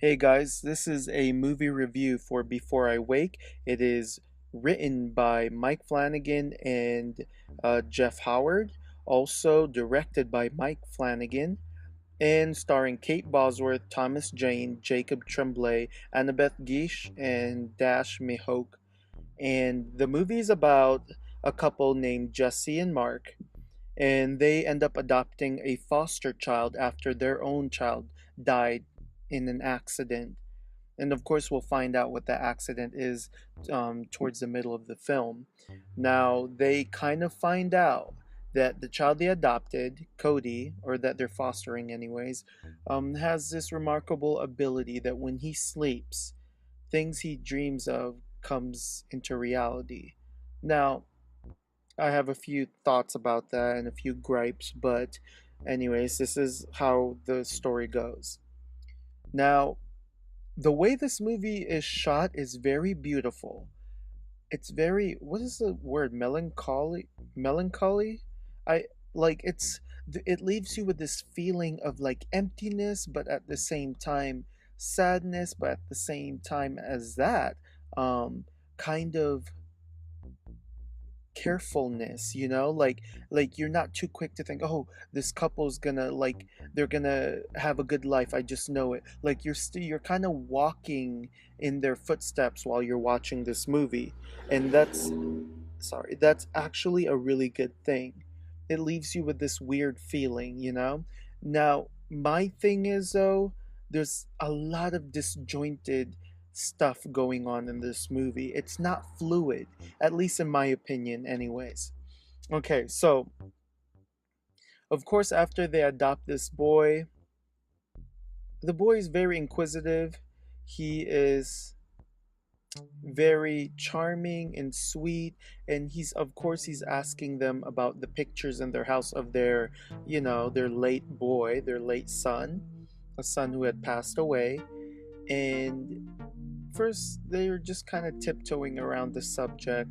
Hey guys, this is a movie review for Before I Wake. It is written by Mike Flanagan and Jeff Howard, also directed by Mike Flanagan, and starring Kate Bosworth, Thomas Jane, Jacob Tremblay, Annabeth Gish, and Dash Mihok. And the movie is about a couple named Jesse and Mark, and they end up adopting a foster child after their own child died in an accident. And of course, we'll find out what that accident is towards the middle of the film. Now, they kind of find out that the child they adopted, Cody, or that they're fostering anyways, has this remarkable ability that when he sleeps, things he dreams of comes into reality. Now, I have a few thoughts about that and a few gripes, but anyways, this is how the story goes. Now, the way this movie is shot is very beautiful. It's very, what is the word, melancholy. I like it leaves you with this feeling of like emptiness, but at the same time sadness, but at the same time as that um kind of carefulness, like you're not too quick to think, oh, this couple's gonna like they're gonna have a good life, I just know it. Like you're kind of walking in their footsteps while you're watching this movie, and that's actually a really good thing. It leaves you with this weird feeling. Now, my thing is, though, there's a lot of disjointed stuff going on in this movie. It's not fluid, at least in my opinion, anyways. Okay, so, of course, after they adopt this boy, the boy is very inquisitive. He is very charming and sweet, and he's asking them about the pictures in their house of their late boy, their late son, a son who had passed away. And first they're just kind of tiptoeing around the subject,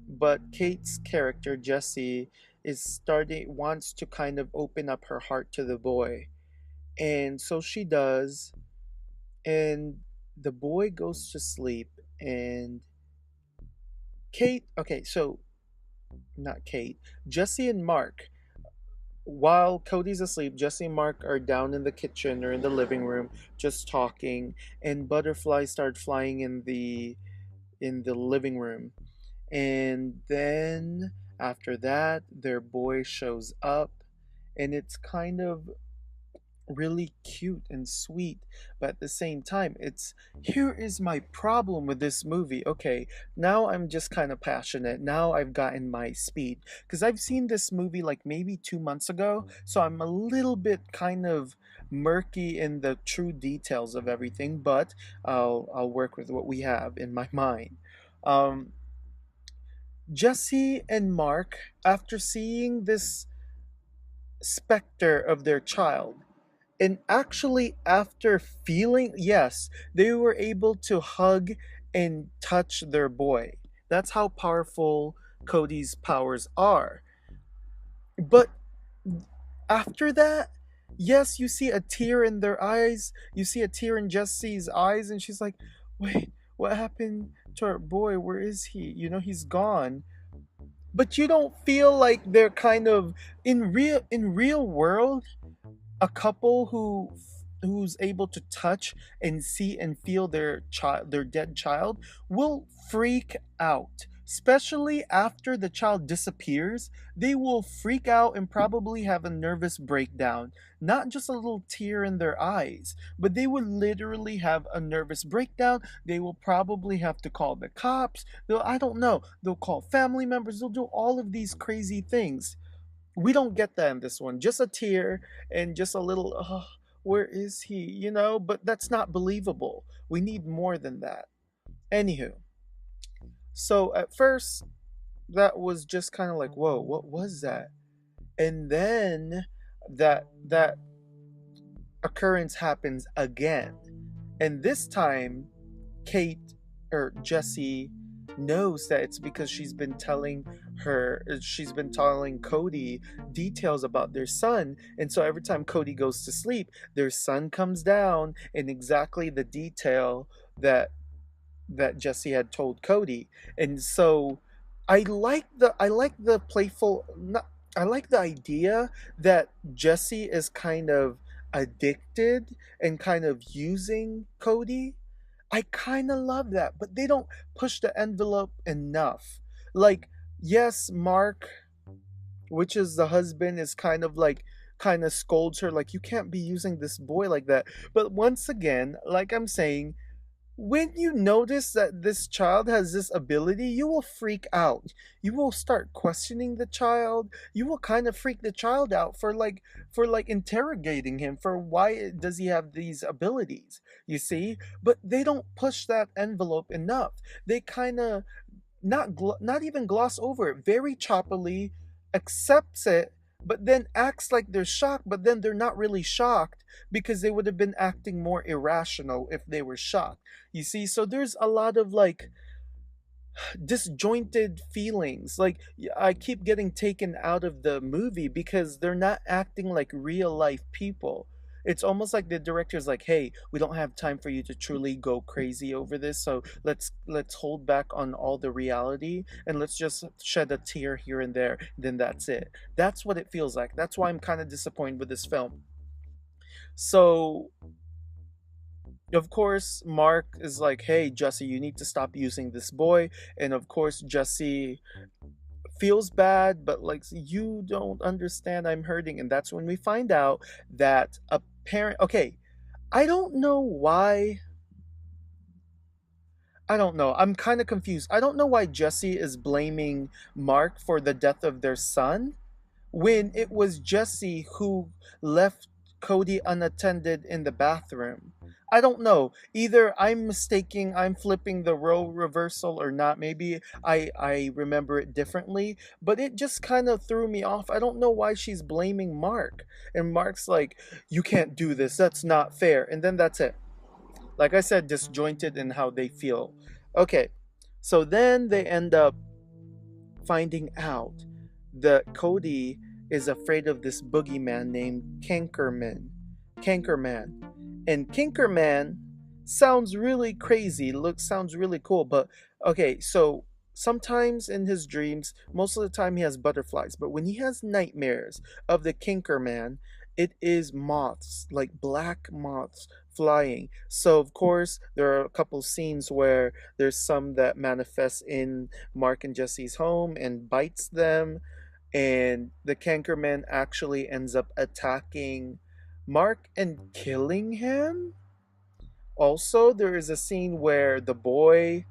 but Kate's character Jessie is starting wants to kind of open up her heart to the boy, and so she does. And the boy goes to sleep, and Kate, okay, so not Kate, Jesse and Mark, while Cody's asleep, Jesse and Mark are down in the kitchen or in the living room just talking, and butterflies start flying in the living room. And then after that, their boy shows up, and it's kind of really cute and sweet, but at the same time, it's here is my problem with this movie. Okay, now I'm just kind of passionate. Now I've gotten my speed because I've seen this movie like maybe 2 months ago, so I'm a little bit kind of murky in the true details of everything, but I'll work with what we have in my mind. Um, Jesse and Mark, after seeing this specter of their child, and actually, after feeling, yes, they were able to hug and touch their boy. That's how powerful Cody's powers are. But after that, yes, you see a tear in their eyes. You see a tear in Jesse's eyes, and she's like, wait, what happened to our boy? Where is he? He's gone. But you don't feel like they're kind of in real world, a couple who's able to touch and see and feel their dead child will freak out, especially after the child disappears. They will freak out and probably have a nervous breakdown, not just a little tear in their eyes, but they will literally have a nervous breakdown. They will probably have to call the cops. I don't know, they'll call family members. They'll do all of these crazy things. We don't get that in this one. Just a tear and just a little, oh, where is he? But that's not believable. We need more than that. Anywho, so at first, that was just kind of like, whoa, what was that? And then that occurrence happens again. And this time, Kate or Jesse knows that it's because she's been telling Cody details about their son. And so every time Cody goes to sleep, their son comes down in exactly the detail that Jesse had told Cody. And so I like the playful not, I like the idea that Jesse is kind of addicted and kind of using Cody. I kind of love that, but they don't push the envelope enough. Like, yes, Mark, which is the husband, is kind of scolds her like, you can't be using this boy like that. But once again, like I'm saying, when you notice that this child has this ability, you will freak out. You will start questioning the child. You will kind of freak the child out for like interrogating him for why does he have these abilities, you see? But they don't push that envelope enough. They kind of not even gloss over it, very choppily accepts it, but then acts like they're shocked, but then they're not really shocked because they would have been acting more irrational if they were shocked. You see, so there's a lot of like disjointed feelings. Like, I keep getting taken out of the movie because they're not acting like real life people. It's almost like the director's like, "Hey, we don't have time for you to truly go crazy over this, so let's hold back on all the reality and let's just shed a tear here and there. Then that's it." That's what it feels like. That's why I'm kind of disappointed with this film. So, of course, Mark is like, "Hey, Jesse, you need to stop using this boy." And of course, Jesse feels bad, but like, you don't understand, I'm hurting. And that's when we find out that a parent, okay, I don't know why. I don't know. I'm kind of confused. I don't know why Jesse is blaming Mark for the death of their son when it was Jesse who left Cody unattended in the bathroom. I don't know. Either I'm flipping the role reversal or not. Maybe I remember it differently, but it just kind of threw me off. I don't know why she's blaming Mark. And Mark's like, "You can't do this. That's not fair." And then that's it. Like I said, disjointed in how they feel. Okay. So then they end up finding out that Cody is afraid of this boogeyman named Cankerman. And Kinkerman sounds really crazy, sounds really cool, but okay, so sometimes in his dreams, most of the time he has butterflies, but when he has nightmares of the Kinkerman, it is moths, like black moths flying. So of course, there are a couple scenes where there's some that manifest in Mark and Jesse's home and bites them, and the Cankerman actually ends up attacking Mark and killing him. Also, there is a scene where the boy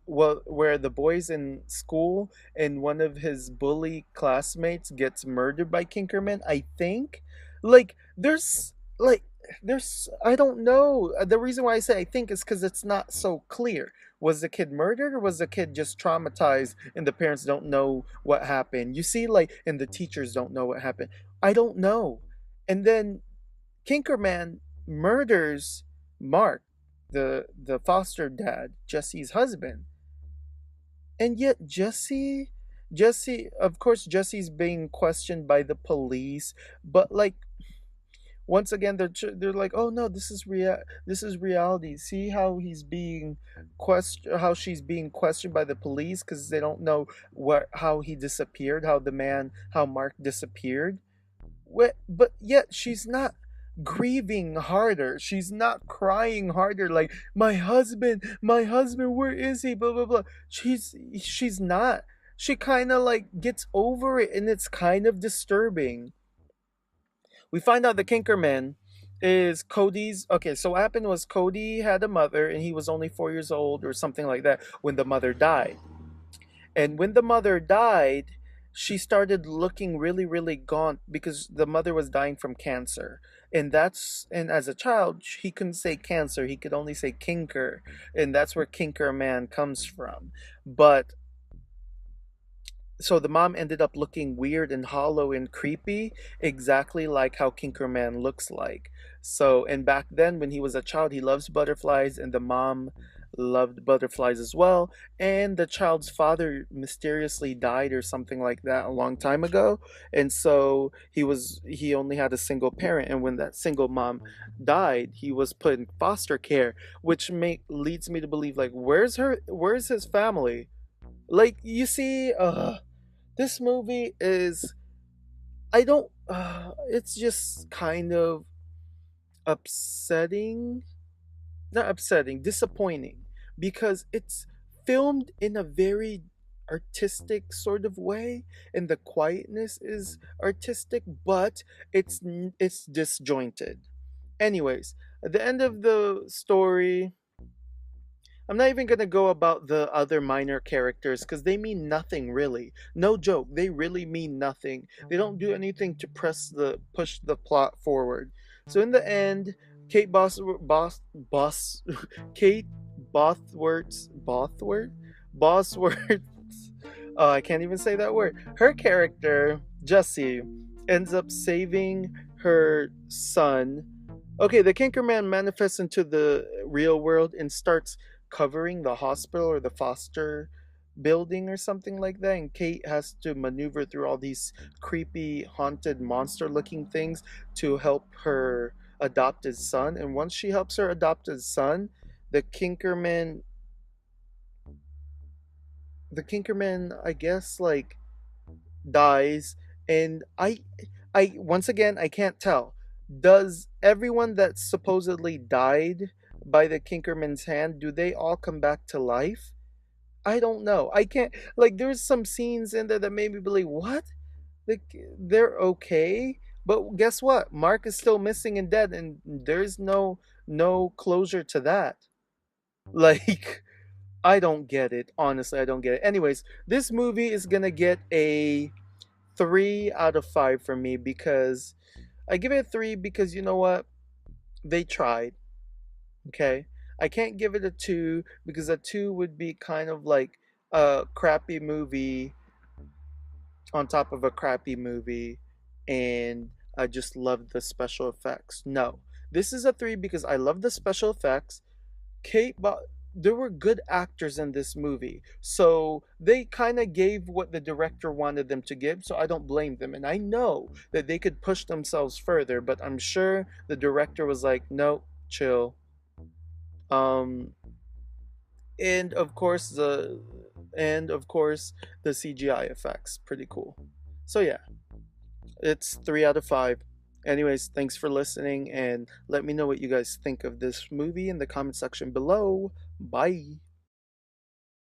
where the boy's in school and one of his bully classmates gets murdered by Kinkerman, I think. Like, like there's I don't know. The reason why I say I think is because it's not so clear. Was the kid murdered or was the kid just traumatized and the parents don't know what happened? You see, like, and the teachers don't know what happened. I don't know. And then Kinkerman murders Mark, the foster dad, Jesse's husband. And yet Jesse, of course Jesse's being questioned by the police, but like, once again they're like, "Oh no, this is reality." See how how she's being questioned by the police cuz they don't know how he disappeared, how Mark disappeared. But yet she's not grieving harder. She's not crying harder like, my husband, where is he? Blah blah blah. She's not. She kind of like gets over it, and it's kind of disturbing. We find out the Kinkerman is Cody's. Okay, so what happened was Cody had a mother, and he was only 4 years old or something like that when the mother died. And when the mother died, she started looking really, really gaunt because the mother was dying from cancer. And as a child, he couldn't say cancer, he could only say kinker. And that's where Kinker Man comes from. But so the mom ended up looking weird and hollow and creepy, exactly like how Kinkerman looks like. So, and back then when he was a child, he loves butterflies, and the mom loved butterflies as well, and the child's father mysteriously died or something like that a long time ago, and so he only had a single parent, and when that single mom died, he was put in foster care, which leads me to believe, like, where's his family? Like, you see, this movie is, I don't it's just kind of upsetting, not upsetting, disappointing, because it's filmed in a very artistic sort of way, and the quietness is artistic, but it's disjointed. Anyways, at the end of the story, I'm not even gonna go about the other minor characters because they mean nothing really. No joke, they really mean nothing. They don't do anything to push the plot forward. So in the end, Kate Kate Bosworth. Oh, I can't even say that word. Her character Jessie ends up saving her son. Okay, the Kinkerman manifests into the real world and starts covering the hospital or the foster building or something like that. And Kate has to maneuver through all these creepy, haunted, monster looking things to help her adopted son. And once she helps her adopted son, the Kinkerman, I guess, like, dies. And I once again, I can't tell, does everyone that supposedly died by the Kinkerman's hand, do they all come back to life? I don't know. I can't, like, there's some scenes in there that made me believe, what, like, they're okay, but guess what, Mark is still missing and dead, and there's no closure to that. Like, I don't get it, honestly. I don't get it. Anyways, this movie is gonna get a 3 out of 5 from me, because I give it a 3 because, you know what, they tried. Okay, I can't give it a 2 because a 2 would be kind of like a crappy movie on top of a crappy movie, and I just love the special effects. No, this is a 3 because I love the special effects. There were good actors in this movie, so they kind of gave what the director wanted them to give, so I don't blame them, and I know that they could push themselves further, but I'm sure the director was like, no, chill. um and of course the CGI effects pretty cool. So yeah, it's 3 out of 5. Anyways, thanks for listening, and let me know what you guys think of this movie in the comment section below. Bye.